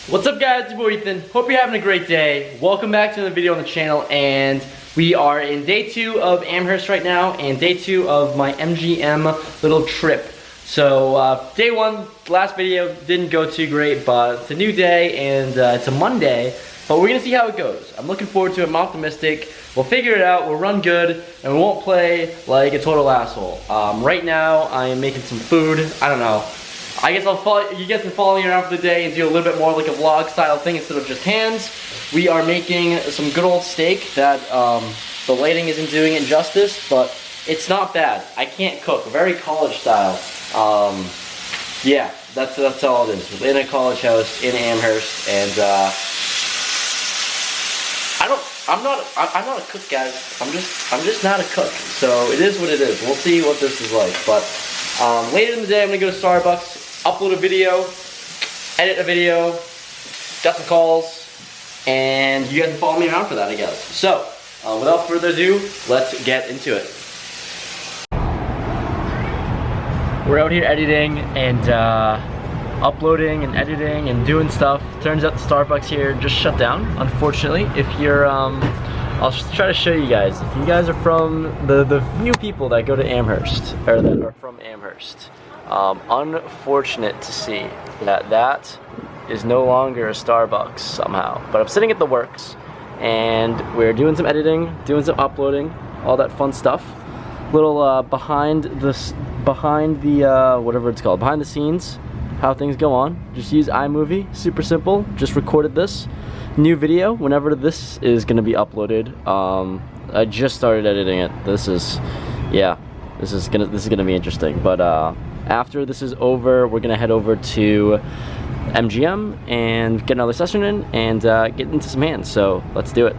What's up guys, it's your boy Ethan. Hope you're having a great day. Welcome back to another video on the channel, and we are in day 2 of Amherst right now and day 2 of my MGM little trip. So day 1, last video didn't go too great, but it's a new day and it's a Monday, but we're gonna see how it goes. I'm looking forward to it. I'm optimistic. We'll figure it out, we'll run good, and we won't play like a total asshole. Right now I am making some food. I don't know. I guess you guys can follow me around for the day and do a little bit more like a vlog style thing instead of just hands. We are making some good old steak that the lighting isn't doing it justice, but it's not bad. I can't cook, very college style. Yeah, that's all it is. In a college house in Amherst, and I'm not a cook, guys. I'm just not a cook. So it is what it is. We'll see what this is like. But later in the day, I'm gonna go to Starbucks, upload a video, edit a video, got some calls, and you guys can follow me around for that, I guess. So, without further ado, let's get into it. We're out here editing and uploading and editing and doing stuff. Turns out the Starbucks here just shut down, unfortunately. If you're, I'll try to show you guys. If you guys are from the few people that go to Amherst, or that are from Amherst, unfortunate to see that is no longer a Starbucks somehow. But I'm sitting at the works, and we're doing some editing, doing some uploading, all that fun stuff. Little behind the whatever it's called, behind the scenes, how things go on. Just use iMovie, super simple. Just recorded this new video whenever this is gonna be uploaded. I just started editing it. This is gonna be interesting. But after this is over, we're gonna head over to MGM and get another session in and get into some hands. So let's do it.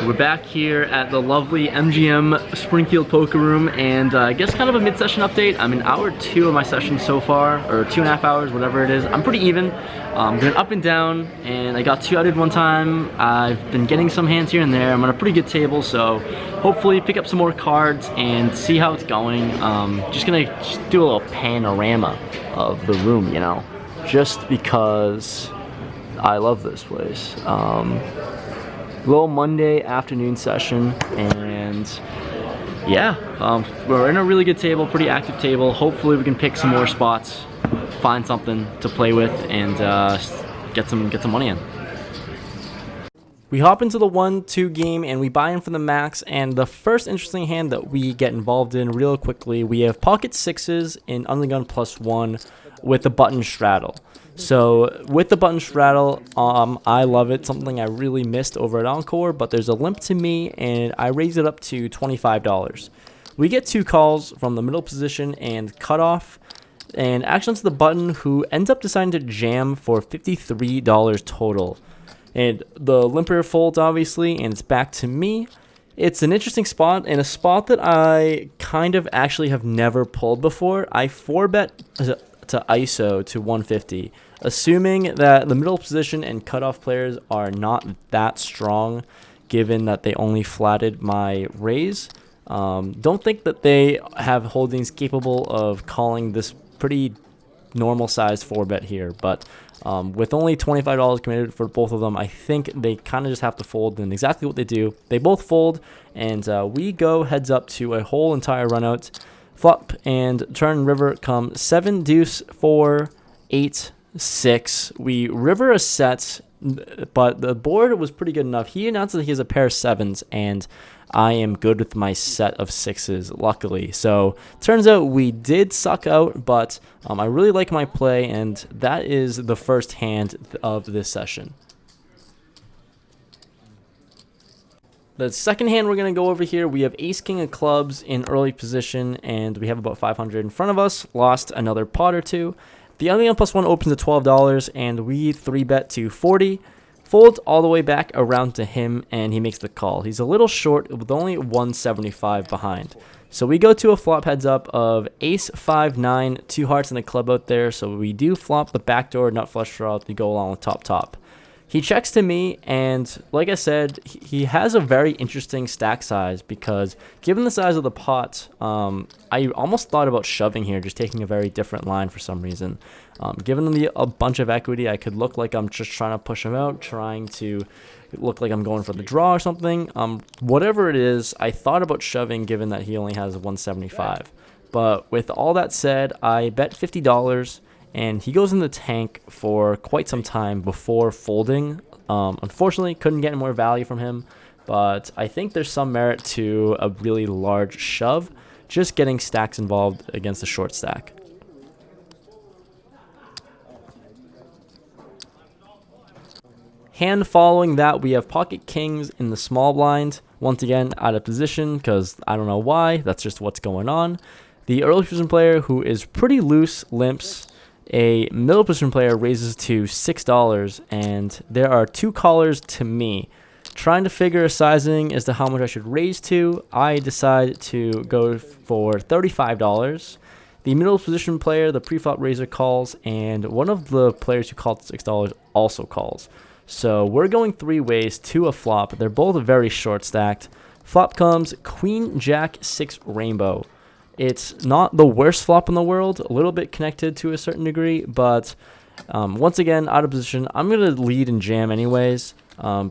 We're back here at the lovely MGM Springfield poker room, and I guess kind of a mid-session update. I'm in hour 2 of my session so far, or 2.5 hours, whatever it is. I'm pretty even. Going up and down, and I got 2 outed one time. I've been getting some hands here and there. I'm on a pretty good table, so hopefully pick up some more cards and see how it's going. Just gonna do a little panorama of the room, you know, just because I love this place. Little Monday afternoon session, and yeah, we're in a really good table, pretty active table. Hopefully we can pick some more spots, find something to play with, and get some money in. We hop into the 1-2 game and we buy in for the max, and the first interesting hand that we get involved in real quickly, we have pocket 6s in undergun +1 with the button straddle. So with the button straddle, I love it. Something I really missed over at Encore, but there's a limp to me, and I raise it up to $25. We get 2 calls from the middle position and cutoff, and action to the button, who ends up deciding to jam for $53 total. And the limper folds, obviously, and it's back to me. It's an interesting spot, and a spot that I kind of actually have never pulled before. I 4-bet to ISO to 150, assuming that the middle position and cutoff players are not that strong, given that they only flatted my raise. Don't think that they have holdings capable of calling this pretty normal sized 4-bet here, but with only $25 committed for both of them, I think they kind of just have to fold, and exactly what they do. They both fold, and we go heads up to a whole entire run out. Flop and turn river come 7 deuce 4 8 6. We river a set, but the board was pretty good enough. He announced that he has a pair of 7s, and I am good with my set of 6s, luckily. So turns out we did suck out, but I really like my play, and that is the first hand of this session. The second hand we're going to go over here, we have ace-king of clubs in early position, and we have about 500 in front of us. Lost another pot or 2. The undergun +1 opens at $12, and we 3-bet to 40. Fold all the way back around to him, and he makes the call. He's a little short with only 175 behind. So we go to a flop heads up of ace 5-9, 2 hearts and a club out there. So we do flop the backdoor nut flush draw to go along with top. He checks to me, and like I said, he has a very interesting stack size because given the size of the pot, I almost thought about shoving here, just taking a very different line for some reason. Given him a bunch of equity, I could look like I'm just trying to push him out, trying to look like I'm going for the draw or something. Whatever it is, I thought about shoving given that he only has 175. But with all that said, I bet $50. And he goes in the tank for quite some time before folding. Unfortunately, couldn't get more value from him, but I think there's some merit to a really large shove, just getting stacks involved against a short stack. Hand following that, we have pocket kings in the small blind. Once again, out of position because I don't know why. That's just what's going on. The early position player, who is pretty loose, limps. A middle position player raises to $6, and there are 2 callers to me. Trying to figure a sizing as to how much I should raise to, I decide to go for $35. The middle position player, the pre-flop raiser, calls, and one of the players who called $6 also calls. So we're going 3 ways to a flop. They're both very short stacked. Flop comes Queen Jack 6 Rainbow. It's not the worst flop in the world, a little bit connected to a certain degree, but once again, out of position. I'm going to lead and jam anyways.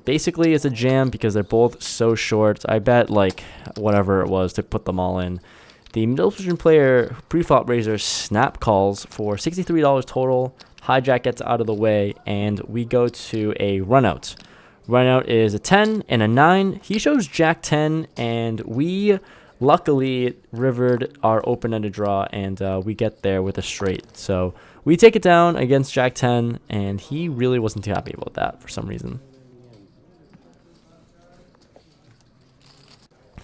Basically, it's a jam because they're both so short. I bet like whatever it was to put them all in. The middle position player, pre-flop raiser, snap calls for $63 total. Hijack gets out of the way, and we go to a runout. Runout is a 10 and a 9. He shows Jack 10, and we luckily rivered our open-ended draw, and we get there with a straight. So we take it down against Jack 10, and he really wasn't too happy about that for some reason.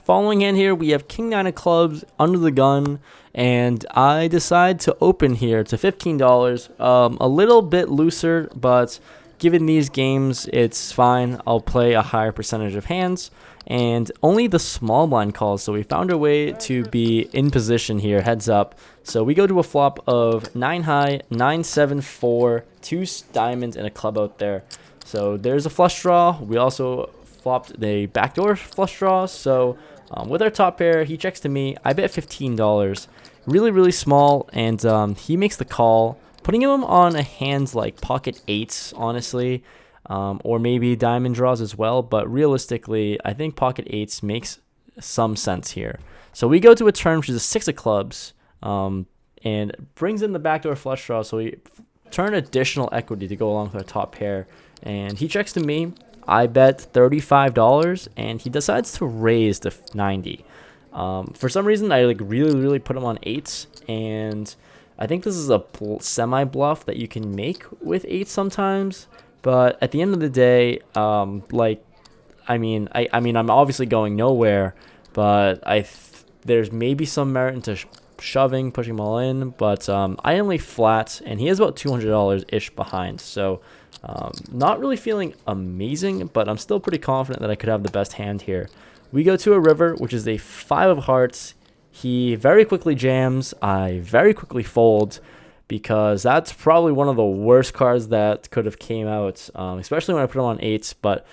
Following hand here, we have King 9 of clubs under the gun, and I decide to open here to $15. A little bit looser, but given these games, it's fine. I'll play a higher percentage of hands. And only the small blind calls, so we found a way to be in position here, heads up. So we go to a flop of 9 high, 9, 7, 4, 2 diamonds, and a club out there. So there's a flush draw. We also flopped the backdoor flush draw. So with our top pair, he checks to me. I bet $15. Really, really small, and he makes the call, putting him on a hands like pocket 8s, honestly. Or maybe diamond draws as well, but realistically, I think pocket 8s makes some sense here. So we go to a turn, which is a 6 of clubs, and brings in the backdoor flush draw, so we turn additional equity to go along with our top pair, and he checks to me. I bet $35, and he decides to raise to 90. For some reason, I really put him on 8s, and I think this is a semi-bluff that you can make with 8s sometimes. But at the end of the day, I'm obviously going nowhere, but there's maybe some merit into shoving, pushing them all in. But I only flat, and he has about $200-ish behind. So not really feeling amazing, but I'm still pretty confident that I could have the best hand here. We go to a river, which is a 5 of hearts. He very quickly jams. I very quickly fold, because that's probably one of the worst cards that could have came out, especially when I put him on 8s. But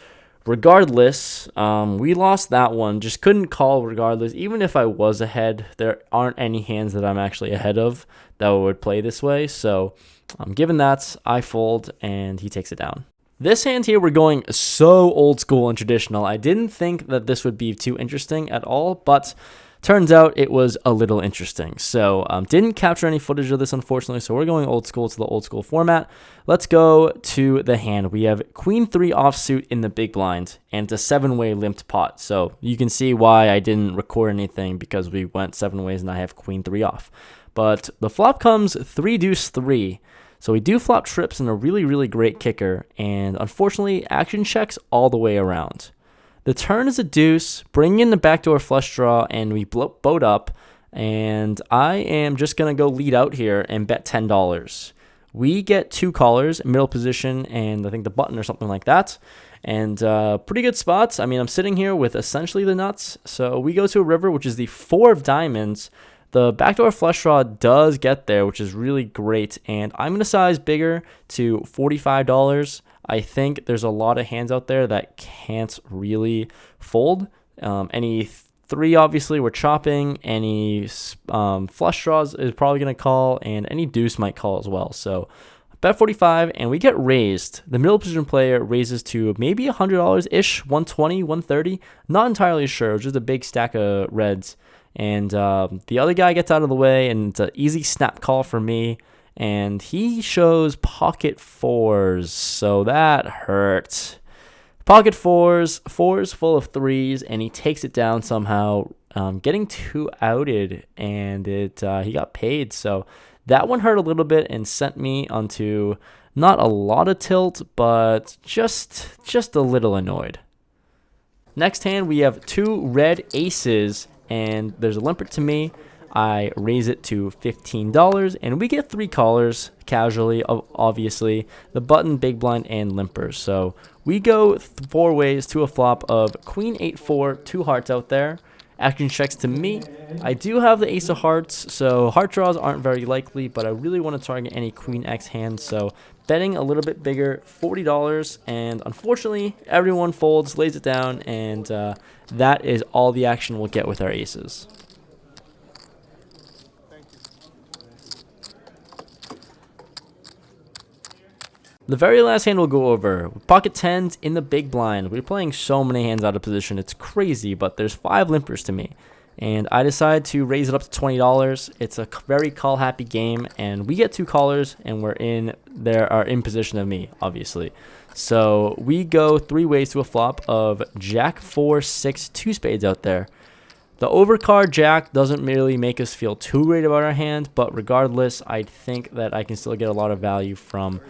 regardless, we lost that one. Just couldn't call regardless. Even if I was ahead, there aren't any hands that I'm actually ahead of that would play this way. So given that, I fold, and he takes it down. This hand here, we're going so old school and traditional. I didn't think that this would be too interesting at all, but turns out it was a little interesting. So didn't capture any footage of this, unfortunately, so we're going old school to the old school format. Let's go to the hand. We have Queen-3 offsuit in the big blind, and it's a 7-way limped pot. So you can see why I didn't record anything, because we went 7 ways and I have Queen-3 off. But the flop comes 3-deuce-3. So we do flop trips and a really great kicker, and unfortunately action checks all the way around. The turn is a deuce, bring in the backdoor flush draw, and we boat up, and I am just going to go lead out here and bet $10. We get 2 callers, middle position, and I think the button or something like that, and pretty good spots. I mean, I'm sitting here with essentially the nuts, so we go to a river, which is the 4 of diamonds. The backdoor flush draw does get there, which is really great, and I'm going to size bigger to $45. I think there's a lot of hands out there that can't really fold. Any 3, obviously, we're chopping. Any flush draws is probably going to call, and any deuce might call as well. So bet 45, and we get raised. The middle position player raises to maybe $100-ish, 120, 130. Not entirely sure. It was just a big stack of reds. And the other guy gets out of the way, and it's an easy snap call for me. And he shows pocket 4s, so that hurt. Pocket 4s, 4s full of 3s, and he takes it down somehow, getting 2 outed, and he got paid. So that one hurt a little bit and sent me onto not a lot of tilt, but just a little annoyed. Next hand, we have 2 red aces, and there's a limper to me. I raise it to $15, and we get 3 callers casually, obviously, the button, big blind, and limpers. So we go 4 ways to a flop of Queen 8-4, 2 hearts out there. Action checks to me. I do have the ace of hearts, so heart draws aren't very likely, but I really want to target any Queen X hands, so betting a little bit bigger, $40, and unfortunately, everyone folds, lays it down, and that is all the action we'll get with our aces. The very last hand we'll go over, pocket 10s in the big blind. We're playing so many hands out of position, it's crazy, but there's 5 limpers to me. And I decide to raise it up to $20. It's a very call happy game, and we get 2 callers, and are in position of me, obviously. So we go 3 ways to a flop of Jack 4, 6, 2 spades out there. The overcard Jack doesn't really make us feel too great about our hand, but regardless, I think that I can still get a lot of value from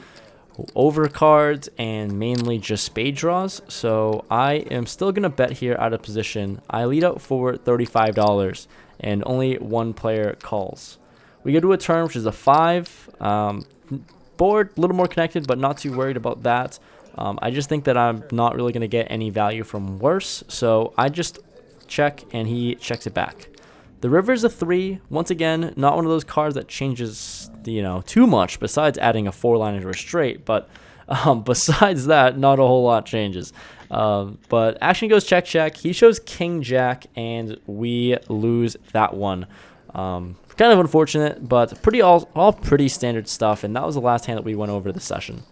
overcards and mainly just spade draws. So I am still gonna bet here out of position. I lead out for $35, and only 1 player calls. We go to a turn, which is a 5. Board a little more connected, but not too worried about that. I just think that I'm not really gonna get any value from worse, so I just check, and he checks it back. The river's a 3. Once again, not one of those cards that changes, too much, besides adding a 4-line into a straight. But besides that, not a whole lot changes. But action goes check, check. He shows king, jack, and we lose that one. Kind of unfortunate, but all pretty standard stuff. And that was the last hand that we went over this session.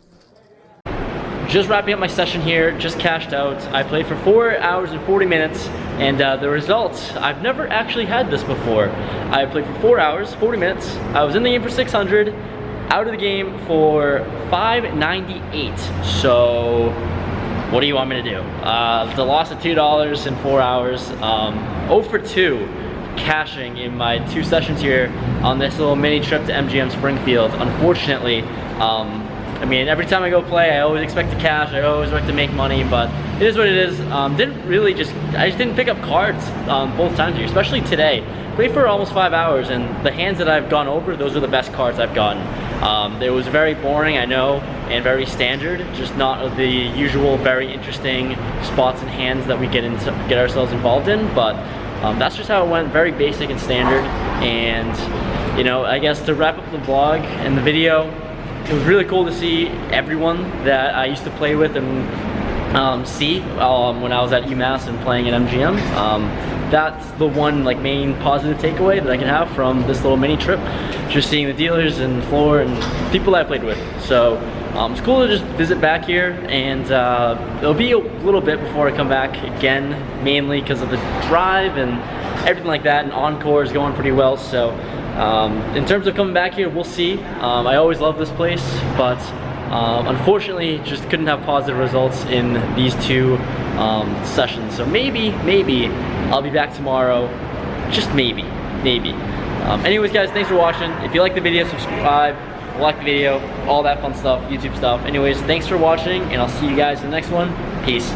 Just wrapping up my session here, just cashed out. I played for 4 hours and 40 minutes, and the results, I've never actually had this before. I played for 4 hours, 40 minutes. I was in the game for 600, out of the game for 598. So, what do you want me to do? It's a loss of $2 in 4 hours. 0 for 2 cashing in my 2 sessions here on this little mini trip to MGM Springfield. Unfortunately, I mean, every time I go play, I always expect to cash, I always expect to make money, but it is what it is. I just didn't pick up cards both times here, especially today. Played for almost 5 hours, and the hands that I've gone over, those are the best cards I've gotten. It was very boring, I know, and very standard, just not the usual very interesting spots and hands that we get ourselves involved in, but that's just how it went, very basic and standard. And, I guess to wrap up the vlog and the video, it was really cool to see everyone that I used to play with and see when I was at UMass and playing at MGM. That's the one main positive takeaway that I can have from this little mini trip. Just seeing the dealers and floor and people that I played with. So it's cool to just visit back here, and it'll be a little bit before I come back again, mainly because of the drive and everything like that, and Encore is going pretty well. So in terms of coming back here, we'll see. I always love this place, but unfortunately just couldn't have positive results in these 2 sessions. So maybe I'll be back tomorrow, just maybe. Anyways guys, thanks for watching. If you like the video, subscribe, like the video, all that fun stuff, YouTube stuff. Anyways, thanks for watching, and I'll see you guys in the next one. Peace.